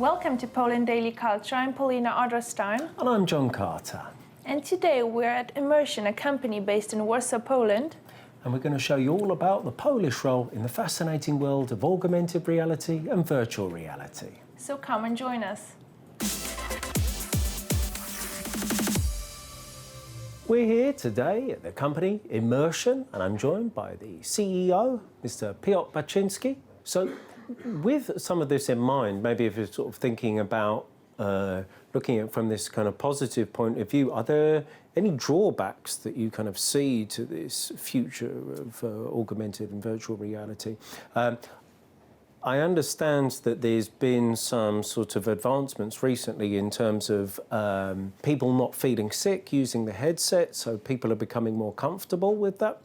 Welcome to Poland Daily Culture. I'm Paulina Odrstein. And I'm John Carter. And today we're at Immersion, a company based in Warsaw, Poland. And we're going to show you all about the Polish role in the fascinating world of augmented reality and virtual reality. So come and join us. We're here today at the company Immersion, and I'm joined by the CEO, Mr. Piotr Baczynski. So with some of this in mind, maybe if you're sort of thinking about looking at it from this kind of positive point of view, are there any drawbacks that you kind of see to this future of augmented and virtual reality? I understand that there's been some sort of advancements recently in terms of people not feeling sick using the headset, so people are becoming more comfortable with that.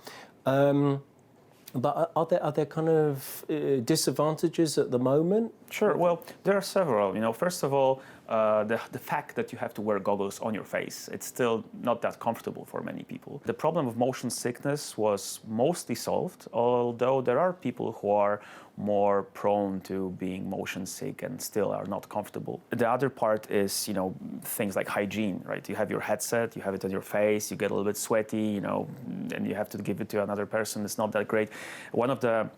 But are there kind of disadvantages at the moment? Sure. Well, there are several. First of all, the fact that you have to wear goggles on your face, it's still not that comfortable for many people. The problem of motion sickness was mostly solved, although there are people who are more prone to being motion sick and still are not comfortable. The other part is, things like hygiene, right? You have your headset, you have it on your face, you get a little bit sweaty, and you have to give it to another person. It's not that great. One of the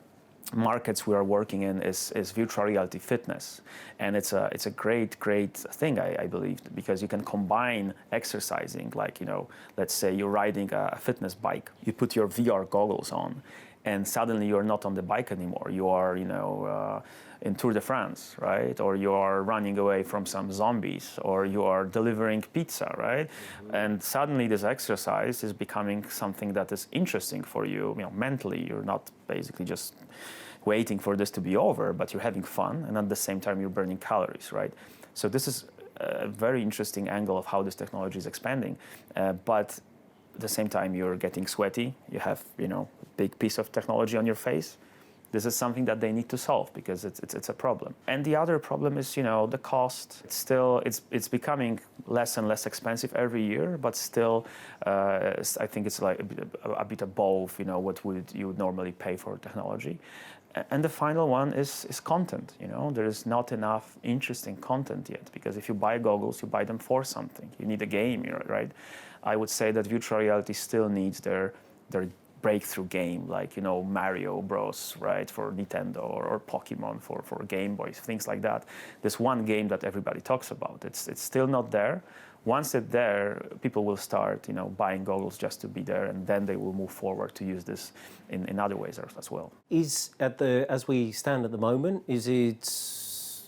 markets we are working in is virtual reality fitness, and it's a great thing, I believe, because you can combine exercising, like let's say you're riding a fitness bike, you put your VR goggles on, and suddenly you're not on the bike anymore. You are in Tour de France, right? Or you are running away from some zombies, or you are delivering pizza, right? Mm-hmm. And suddenly this exercise is becoming something that is interesting for you, mentally. You're not basically just waiting for this to be over, but you're having fun, and at the same time you're burning calories, right? So this is a very interesting angle of how this technology is expanding, but at the same time you're getting sweaty, you have a big piece of technology on your face. This is something that they need to solve because it's a problem. And the other problem is the cost. It's becoming less and less expensive every year, but still I think it's like a bit above what you would normally pay for technology. And the final one is content. There is not enough interesting content yet, because if you buy goggles, you buy them for something. You need a game, right? I would say that virtual reality still needs their breakthrough game, like Mario Bros, right, for Nintendo, or Pokemon for Game Boys, things like that. There's one game that everybody talks about. It's still not there. Once it's there, people will start buying goggles just to be there, and then they will move forward to use this in other ways as well. As we stand at the moment, is it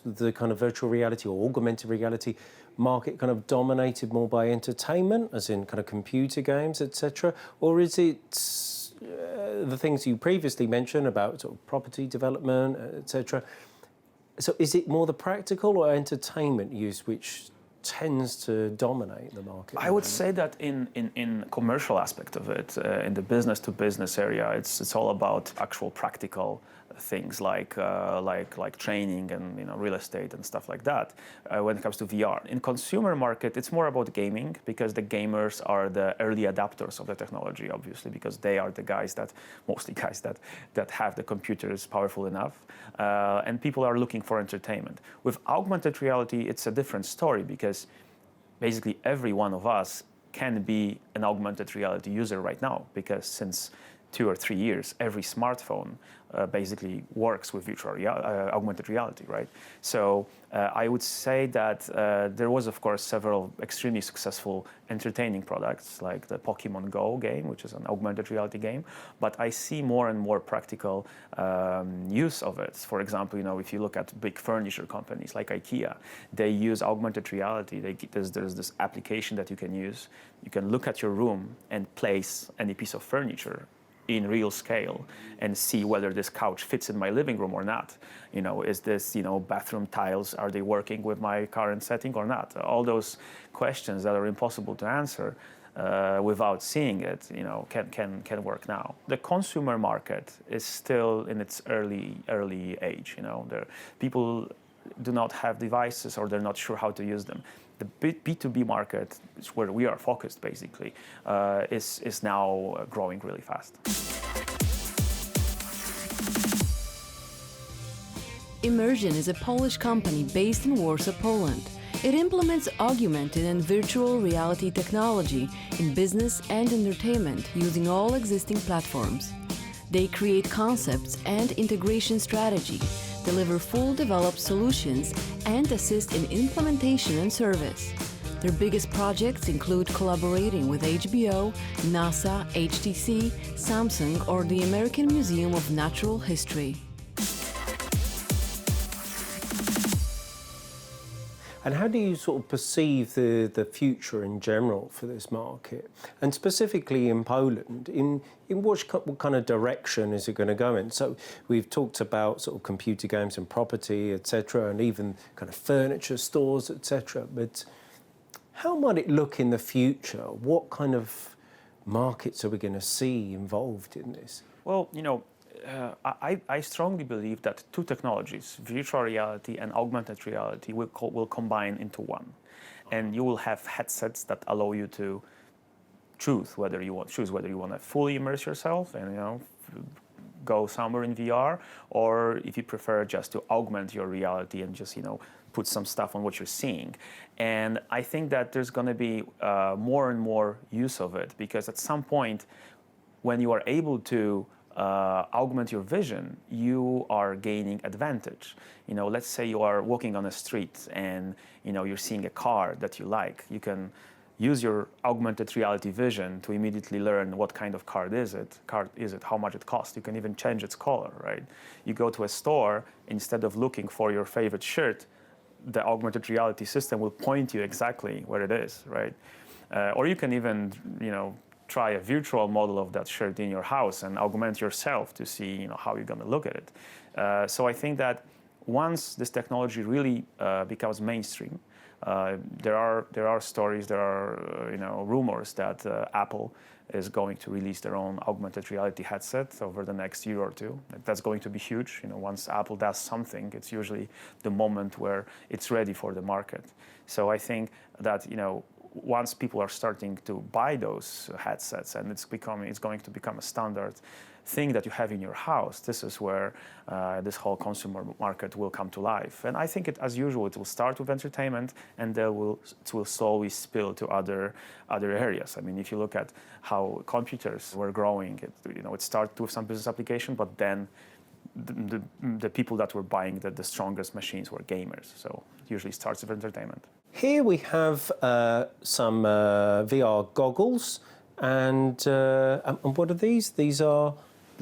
the kind of virtual reality or augmented reality market kind of dominated more by entertainment, as in kind of computer games, etc., or is it the things you previously mentioned about sort of property development, etc.? So is it more the practical or entertainment use which tends to dominate the market? I would say that in commercial aspect of it, in the business to business area, it's all about actual practical things like training and real estate and stuff like that. When it comes to VR, in consumer market, it's more about gaming, because the gamers are the early adapters of the technology, obviously, because they are the mostly guys that have the computers powerful enough, and people are looking for entertainment. With augmented reality, it's a different story, because basically every one of us can be an augmented reality user right now, because since 2 or 3 years, every smartphone basically works with augmented reality, right? So I would say that there was, of course, several extremely successful entertaining products, like the Pokemon Go game, which is an augmented reality game. But I see more and more practical use of it. For example, if you look at big furniture companies like IKEA, they use augmented reality. There's this application that you can use. You can look at your room and place any piece of furniture in real scale and see whether this couch fits in my living room or not. Is this, bathroom tiles, are they working with my current setting or not? All those questions that are impossible to answer without seeing it, can work now. The consumer market is still in its early age. People do not have devices, or they're not sure how to use them. The B2B market, where we are focused basically, is now growing really fast. Immersion is a Polish company based in Warsaw, Poland. It implements augmented and virtual reality technology in business and entertainment using all existing platforms. They create concepts and integration strategy, deliver full developed solutions, and assist in implementation and service. Their biggest projects include collaborating with HBO, NASA, HTC, Samsung, or the American Museum of Natural History. And how do you sort of perceive the future in general for this market? And specifically in Poland, in what kind of direction is it going to go in? So we've talked about sort of computer games and property, etc., and even kind of furniture stores, etc. But how might it look in the future? What kind of markets are we going to see involved in this? Well, I strongly believe that two technologies, virtual reality and augmented reality, will combine into one. And you will have headsets that allow you to choose whether you want to fully immerse yourself and go somewhere in VR, or if you prefer just to augment your reality and just put some stuff on what you're seeing. And I think that there's going to be more and more use of it, because at some point when you are able to augment your vision, you are gaining advantage. Let's say you are walking on a street and you're seeing a car that you like. You can use your augmented reality vision to immediately learn what kind of car is it, how much it costs. You can even change its color, right? You go to a store, instead of looking for your favorite shirt, the augmented reality system will point you exactly where it is, right? Or you can even, try a virtual model of that shirt in your house and augment yourself to see how you're going to look at it. So I think that once this technology really becomes mainstream, there are stories, there are rumors that Apple is going to release their own augmented reality headset over the next year or two. That's going to be huge. Once Apple does something, it's usually the moment where it's ready for the market. So I think that once people are starting to buy those headsets and it's going to become a standard thing that you have in your house, this is where this whole consumer market will come to life. And I think as usual, it will start with entertainment, and it will slowly spill to other areas. I mean, if you look at how computers were growing, it started with some business application, but then the people that were buying the strongest machines were gamers. So it usually starts with entertainment. Here we have some VR goggles, and what are these? This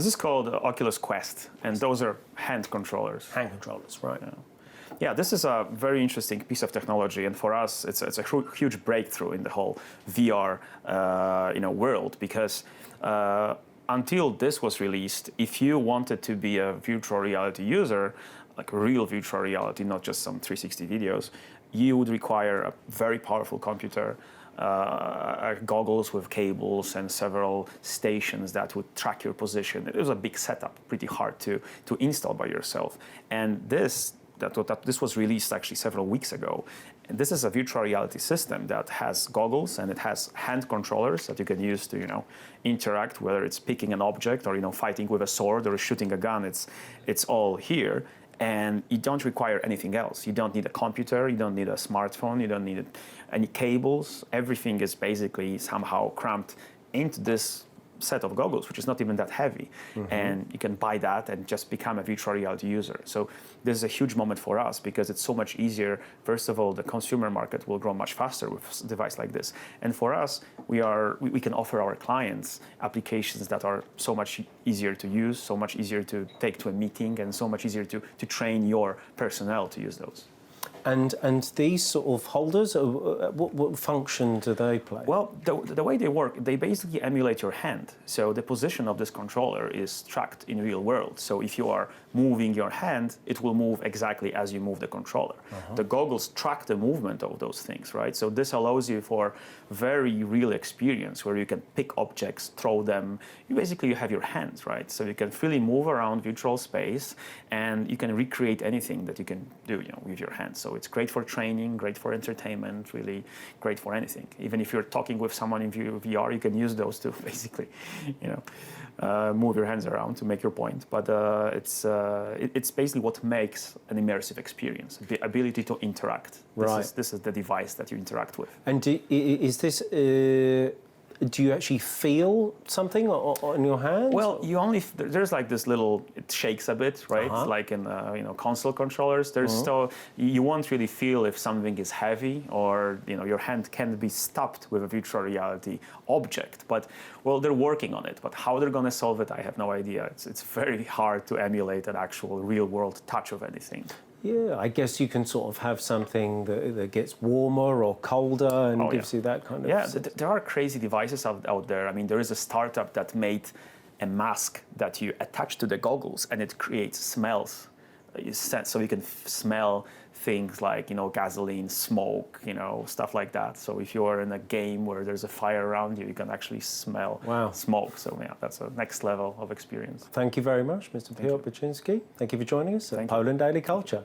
is called Oculus Quest, and those are hand controllers. Hand controllers, right? Yeah, this is a very interesting piece of technology, and for us, it's a huge breakthrough in the whole VR world, because until this was released, if you wanted to be a virtual reality user, like real virtual reality, not just some 360 videos, you would require a very powerful computer, goggles with cables and several stations that would track your position. It was a big setup, pretty hard to install by yourself. And this was released actually several weeks ago. And this is a virtual reality system that has goggles, and it has hand controllers that you can use to interact, whether it's picking an object or fighting with a sword or shooting a gun. It's all here. And you don't require anything else. You don't need a computer, you don't need a smartphone, you don't need any cables. Everything is basically somehow cramped into this set of goggles, which is not even that heavy. Mm-hmm. And you can buy that and just become a virtual reality user. So this is a huge moment for us, because it's so much easier. First of all, the consumer market will grow much faster with a device like this. And for us, we can offer our clients applications that are so much easier to use, so much easier to take to a meeting, and so much easier to train your personnel to use those. And these sort of holders, what function do they play? Well, the way they work, they basically emulate your hand. So the position of this controller is tracked in real world. So if you are moving your hand, it will move exactly as you move the controller. Uh-huh. The goggles track the movement of those things, right? So this allows you for very real experience where you can pick objects, throw them. You have your hands, right? So you can freely move around virtual space, and you can recreate anything that you can do, with your hands. So it's great for training, great for entertainment, really great for anything. Even if you're talking with someone in VR, you can use those to basically, move your hands around to make your point. But it's basically what makes an immersive experience, the ability to interact. This is the device that you interact with. And is this... do you actually feel something on your hand? Well, there's like this little, it shakes a bit, right? Like in console controllers. There's still, you won't really feel if something is heavy or your hand can be stopped with a virtual reality object. But well, they're working on it. But how they're going to solve it, I have no idea. It's very hard to emulate an actual real world touch of anything. Yeah, I guess you can sort of have something that gets warmer or colder and gives you that kind of... Yeah, there are crazy devices out there. I mean, there is a startup that made a mask that you attach to the goggles and it creates smells. So you can smell things like, gasoline, smoke, stuff like that. So if you're in a game where there's a fire around you, you can actually smell smoke. So yeah, that's a next level of experience. Thank you very much, Mr. Piotr Baczynski. Thank you for joining us at Poland Daily Culture.